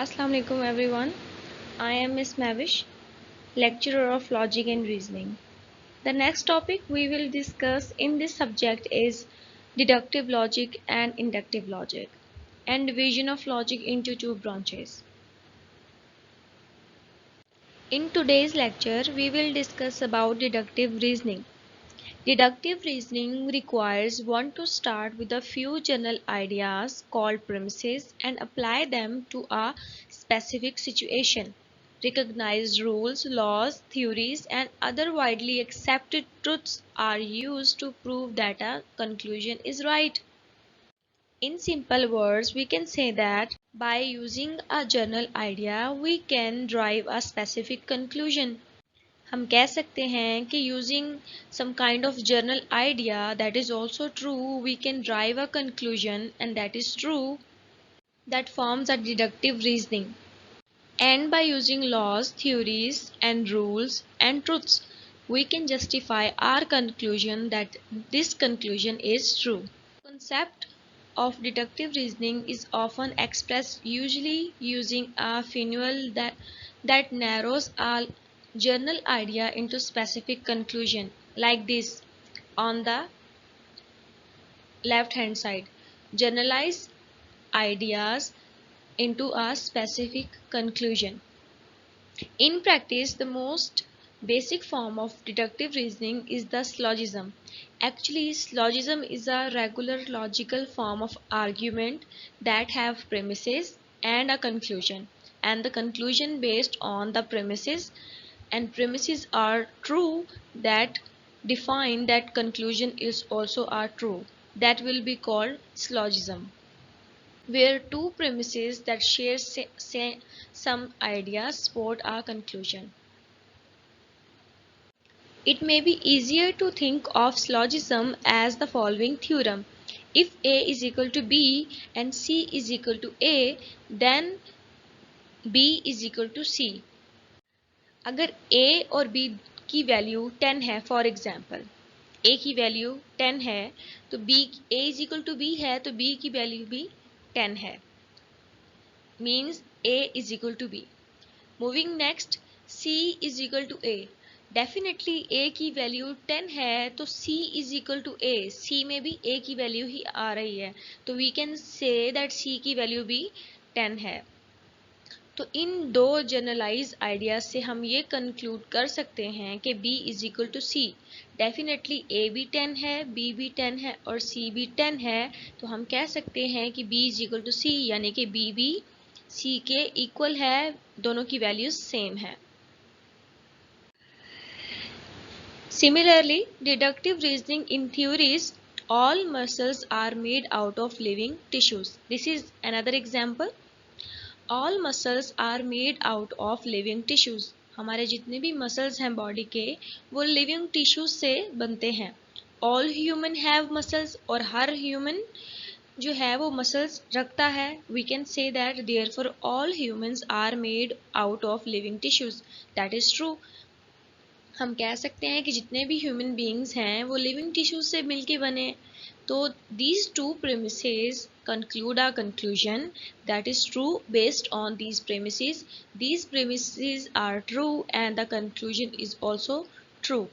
Assalamu alaikum everyone. I am Miss Mavish, lecturer of logic and reasoning. The next topic we will discuss in this subject is deductive logic and inductive logic and division of logic into two branches. In today's lecture, we will discuss about deductive reasoning. Deductive reasoning requires one to start with a few general ideas called premises and apply them to a specific situation. Recognized rules, laws, theories, and other widely accepted truths are used to prove that a conclusion is right. In simple words, we can say that by using a general idea, we can drive a specific conclusion. हम कह सकते हैं कि using some kind of general idea that is also true, we can drive a conclusion and that is true, that forms a deductive reasoning. And by using laws, theories, and rules and truths, we can justify our conclusion that this conclusion is true. Concept of deductive reasoning is often expressed usually using a finial that narrows a general idea into specific conclusion, like this on the left hand side. Generalize ideas into a specific conclusion. In practice, the most basic form of deductive reasoning is the syllogism. Actually, syllogism is a regular logical form of argument that have premises and a conclusion, and the conclusion based on the premises, and premises are true that define that conclusion is also are true. That will be called syllogism, where two premises that share some ideas support our conclusion. It may be easier to think of syllogism as the following theorem. If A is equal to B and C is equal to A, then B is equal to C. अगर A और B की value 10 है, for example A की value 10 है तो A is equal to B है तो B की वैल्यू भी 10 है, means A is equal to B. Moving next, C is equal to A. Definitely A की वैल्यू 10 है तो C is equal to A. C में भी A की वैल्यू ही आ रही है तो we can say that C की वैल्यू भी 10 है. तो इन दो जनरलाइज आइडियाज से हम ये कंक्लूड कर सकते हैं कि B is equal to C. Definitely A भी 10 है, B भी 10 है और C भी 10 है, तो हम कह सकते हैं कि B is equal to C, यानी कि B भी C के इक्वल है, दोनों की वैल्यूज सेम है. Similarly, deductive reasoning in theories, all muscles are made out of living tissues. This is another example. All muscles are made out of living tissues. हमारे जितने भी muscles हैं body के वो living tissues से बनते हैं. All human have muscles और हर human जो है वो muscles रखता है. We can say that therefore all humans are made out of living tissues. That is true. हम कह सकते हैं कि जितने भी ह्यूमन बीइंग्स हैं वो लिविंग टिश्यूज से मिलके बने. तो these two premises conclude our conclusion that is true based on these premises. These premises are true and the conclusion is also true.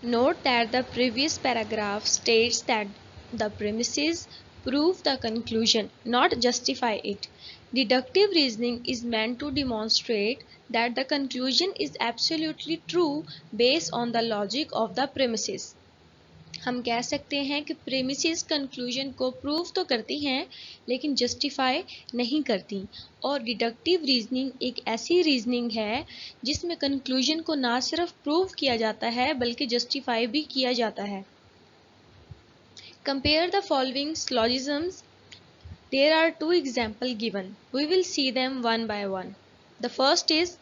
Note that the previous paragraph states that the premises prove the conclusion, not justify it. Deductive reasoning is meant to demonstrate that the conclusion is absolutely true based on the logic of the premises. हम कह सकते हैं कि premises conclusion को prove तो करती हैं लेकिन जस्टिफाई नहीं करती, और डिडक्टिव रीजनिंग एक ऐसी रीजनिंग है जिसमें कंक्लूजन को ना सिर्फ प्रूव किया जाता है बल्कि जस्टिफाई भी किया जाता है. Compare the following syllogisms. There are two examples given. We will see them one by one. The first is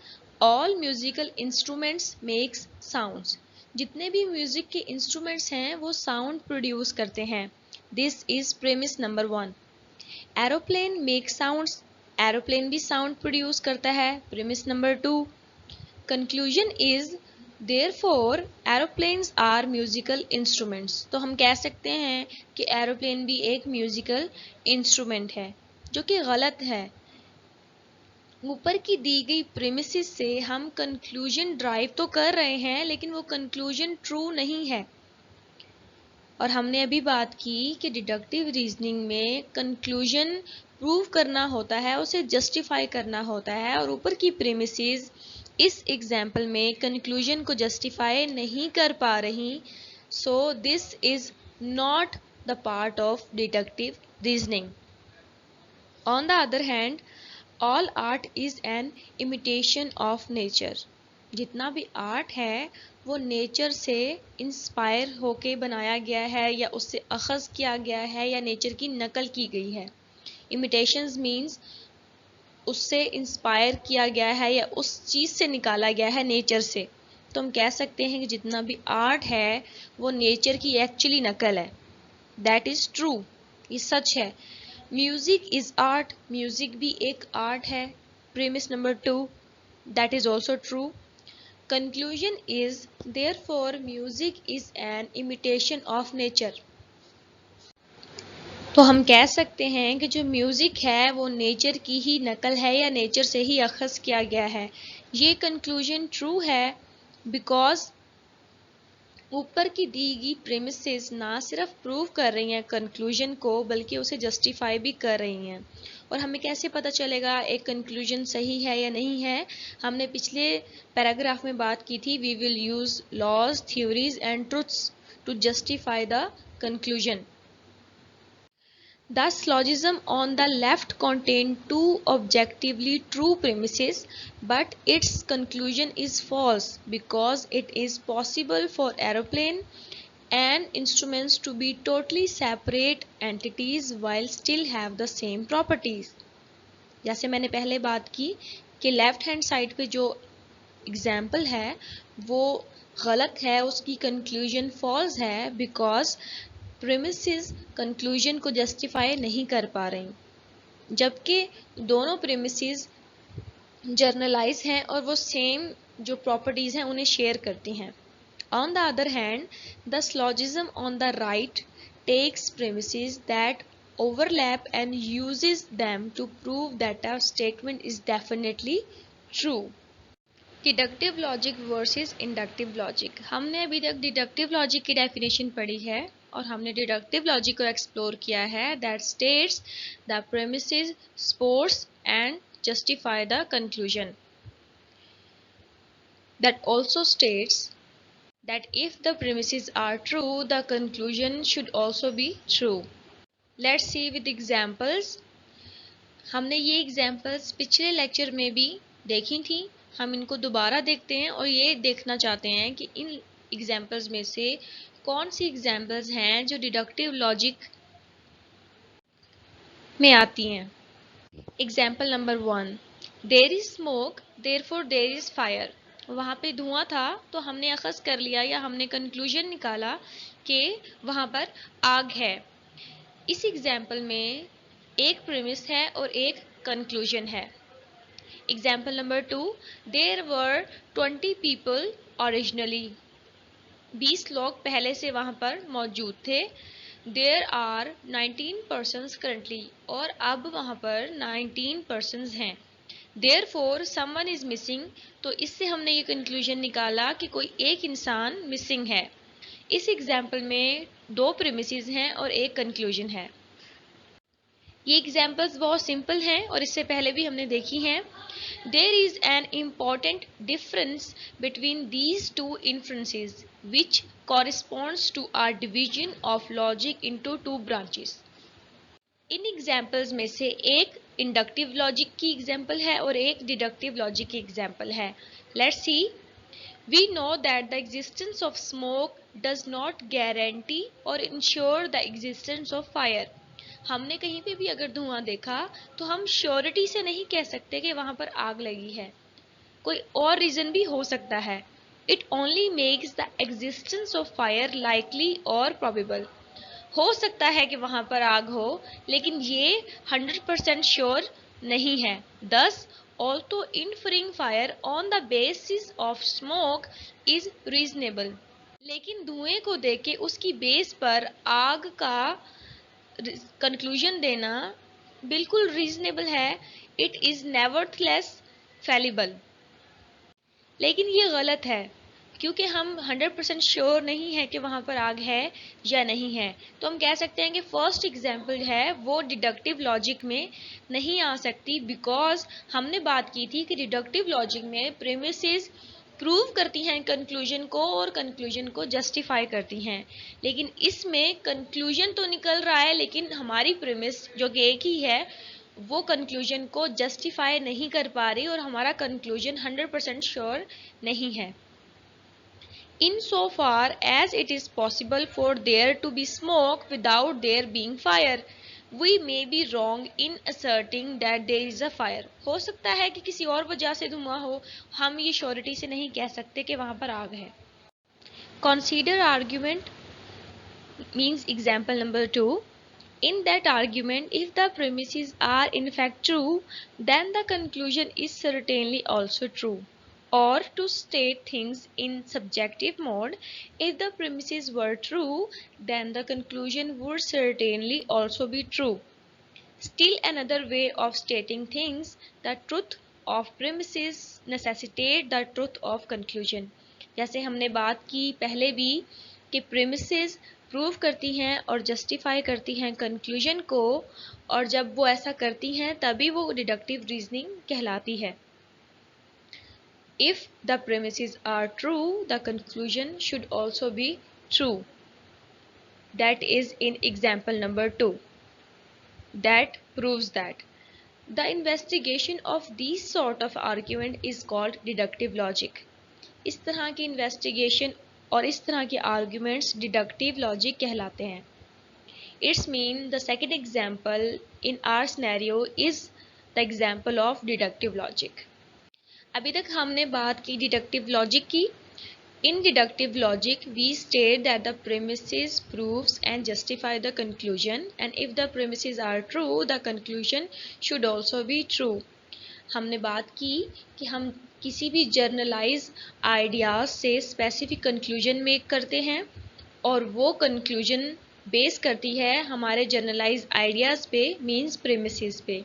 all musical instruments makes sounds. जितने भी म्यूजिक के इंस्ट्रूमेंट्स हैं वो साउंड प्रोड्यूस करते हैं. This is premise number 1. Aeroplane make sounds. Aeroplane भी sound produce करता है. Premise number 2. Conclusion is therefore aeroplanes are musical instruments. तो हम कह सकते हैं कि एरोप्लेन भी एक म्यूजिकल इंस्ट्रूमेंट है. जो कि गलत है। ऊपर की दी गई प्रीमिसेस से हम कंक्लूजन ड्राइव तो कर रहे हैं, लेकिन वो कंक्लूजन ट्रू नहीं है। और हमने अभी बात की कि डिडक्टिव रीजनिंग में कंक्लूजन प्रूव करना होता है, उसे जस्टिफाई करना होता है, और ऊपर की प्रीमिसेस इस एग्जाम्पल में कंक्लूजन को जस्टिफाई नहीं कर पा रही। So this is not the part of deductive reasoning. On the other hand, all art is an imitation of nature. जितना भी आर्ट है वो नेचर से इंस्पायर होके बनाया गया है, या उससे अखज़ किया गया है, या नेचर की नकल की गई है। इमिटेशंस मीन्स उससे इंस्पायर किया गया है या उस चीज़ से निकाला गया है, नेचर से। तो हम कह सकते हैं कि जितना भी आर्ट है वो नेचर की एक्चुअली नकल है। दैट इज़ ट्रू, ये सच है। म्यूजिक इज आर्ट, म्यूजिक भी एक आर्ट है। Premise number 2, that is also true. Conclusion is therefore music is an imitation of nature. तो हम कह सकते हैं कि जो म्यूजिक है वो नेचर की ही नकल है या नेचर से ही अखज़ किया गया है। ये कंक्लूजन ट्रू है बिकॉज ऊपर की दी गई प्रेमिसेस ना सिर्फ प्रूव कर रही हैं कंक्लूजन को, बल्कि उसे जस्टिफाई भी कर रही हैं। और हमें कैसे पता चलेगा एक कंक्लूजन सही है या नहीं है? हमने पिछले पैराग्राफ में बात की थी, we will use laws, theories and truths to justify the conclusion. The syllogism on the left contains two objectively true premises, but its conclusion is false because it is possible for aeroplane and instruments to be totally separate entities while still have the same properties. जैसे मैंने पहले बात की कि left hand side पे जो example है वो गलत है, उसकी कंक्लूजन फॉल्स है बिकॉज प्रीमिसेस कंक्लूजन को जस्टिफाई नहीं कर पा रही, जबकि दोनों प्रीमिसेस जर्नलाइज हैं और वो सेम जो प्रॉपर्टीज हैं उन्हें शेयर करती हैं। On the other hand, the syllogism on the right takes premises that overlap and uses them to prove that a statement is definitely true. Deductive logic versus inductive logic. हमने अभी तक deductive logic की definition पढ़ी है और हमने deductive logic को explore किया है। That states the premises supports and justify the conclusion. That also states that if the premises are true, the conclusion should also be true. Let's see with examples. हमने ये examples पिछले lecture में भी देखी थी, हम इनको दोबारा देखते हैं और ये देखना चाहते हैं कि इन एग्जाम्पल्स में से कौन सी एग्जाम्पल्स हैं जो डिडक्टिव लॉजिक में आती हैं। Example number 1, there is smoke therefore there is fire. वहाँ पे धुआं था तो हमने अखज़ कर लिया या हमने कंक्लूजन निकाला कि वहाँ पर आग है। इस एग्जाम्पल में एक प्रीमिस है और एक कंक्लूजन है। Example number 2, there were 20 people originally. 20 लोग पहले से वहाँ पर मौजूद थे। देयर आर 19 पर्सन्स करंटली, और अब वहाँ पर 19 पर्सन्स हैं। Therefore someone is missing, तो इससे हमने ये कंक्लूजन निकाला कि कोई एक इंसान मिसिंग है। इस एग्जाम्पल में दो प्रीमिसेस हैं और एक कंक्लूजन है। ये एग्जाम्पल्स बहुत सिंपल हैं और इससे पहले भी हमने देखी हैं। There is an important difference between these two inferences which corresponds to our division of logic into two branches. इन एग्जाम्पल्स में से एक इंडक्टिव लॉजिक की एग्जाम्पल है और एक डिडक्टिव लॉजिक की एग्जाम्पल है। Let's see. We know that the existence of smoke does not guarantee और ensure the existence of fire. हमने कहीं पे भी अगर धुआं देखा तो हम श्योरिटी से नहीं कह सकते कि वहां पर आग लगी है, कोई और रीजन भी हो सकता है। It only makes the existence of fire likely और प्रोबेबल। हो सकता है कि वहां पर आग हो, लेकिन ये 100% श्योर नहीं है। Thus also inferring fire on the basis of smoke is reasonable. लेकिन धुएं को देख के उसकी बेस पर आग का कंक्लूजन देना बिल्कुल रीजनेबल है, इट इज नेवरथलेस फैलिबल। लेकिन ये गलत है क्योंकि हम 100% श्योर नहीं है कि वहां पर आग है या नहीं है। तो हम कह सकते हैं कि फर्स्ट एग्जाम्पल है वो डिडक्टिव लॉजिक में नहीं आ सकती, बिकॉज हमने बात की थी कि डिडक्टिव लॉजिक में प्रेमिसेस प्रूव करती हैं कंक्लूजन को और कंक्लूजन को जस्टिफाई करती हैं। लेकिन इसमें कंक्लूजन तो निकल रहा है लेकिन हमारी प्रेमिस जो कि एक ही है वो कंक्लूजन को जस्टिफाई नहीं कर पा रही और हमारा कंक्लूजन 100% श्योर नहीं है। In so far as it is possible for there to be smoke without there being fire, we may be wrong in asserting that there is a fire. हो सकता है कि किसी और वजह से धुआं हो, हम ये श्योरिटी से नहीं कह सकते कि वहां पर आग है। Consider argument means example number 2. In that argument, if the premises are in fact true, then the conclusion is certainly also true. Or to state things in subjective mode, if the premises were true, then the conclusion would certainly also be true. Still another way of stating things, the truth of premises necessitate the truth of conclusion. जैसे हमने बात की पहले भी कि premises prove करती हैं और जस्टिफाई करती हैं कंक्लूजन को, और जब वो ऐसा करती हैं तभी वो डिडक्टिव रीजनिंग कहलाती है। If the premises are true, the conclusion should also be true. That is in example number 2. That proves that. The investigation of these sort of argument is called deductive logic. इस तरह की investigation और इस तरह के arguments deductive logic कहलाते हैं। It's mean the second example in our scenario is the example of deductive logic. अभी तक हमने बात की डिडक्टिव लॉजिक की। In deductive logic, we state that the premises proves and justify the conclusion, and if the premises are true, the conclusion should also be true. हमने बात की कि हम किसी भी जर्नलाइज आइडियाज से स्पेसिफिक कंक्लूजन मेक करते हैं और वो कंक्लूजन बेस करती है हमारे जर्नलाइज आइडियाज पे, मींस प्रेमिसेस पे।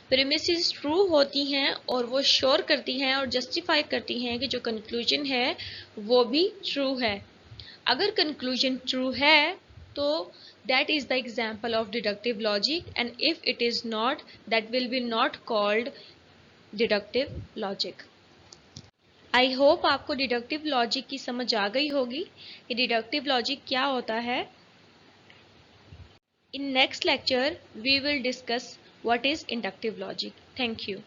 प्रेमिसेस ट्रू होती हैं और वो श्योर करती हैं और जस्टिफाई करती हैं कि जो कंक्लूजन है वो भी ट्रू है। अगर कंक्लूजन ट्रू है तो that is the example of deductive logic, and if it is not, that will be not called deductive logic. I hope आपको डिडक्टिव लॉजिक की समझ आ गई होगी कि डिडक्टिव लॉजिक क्या होता है। In next lecture we will discuss what is inductive logic. Thank you.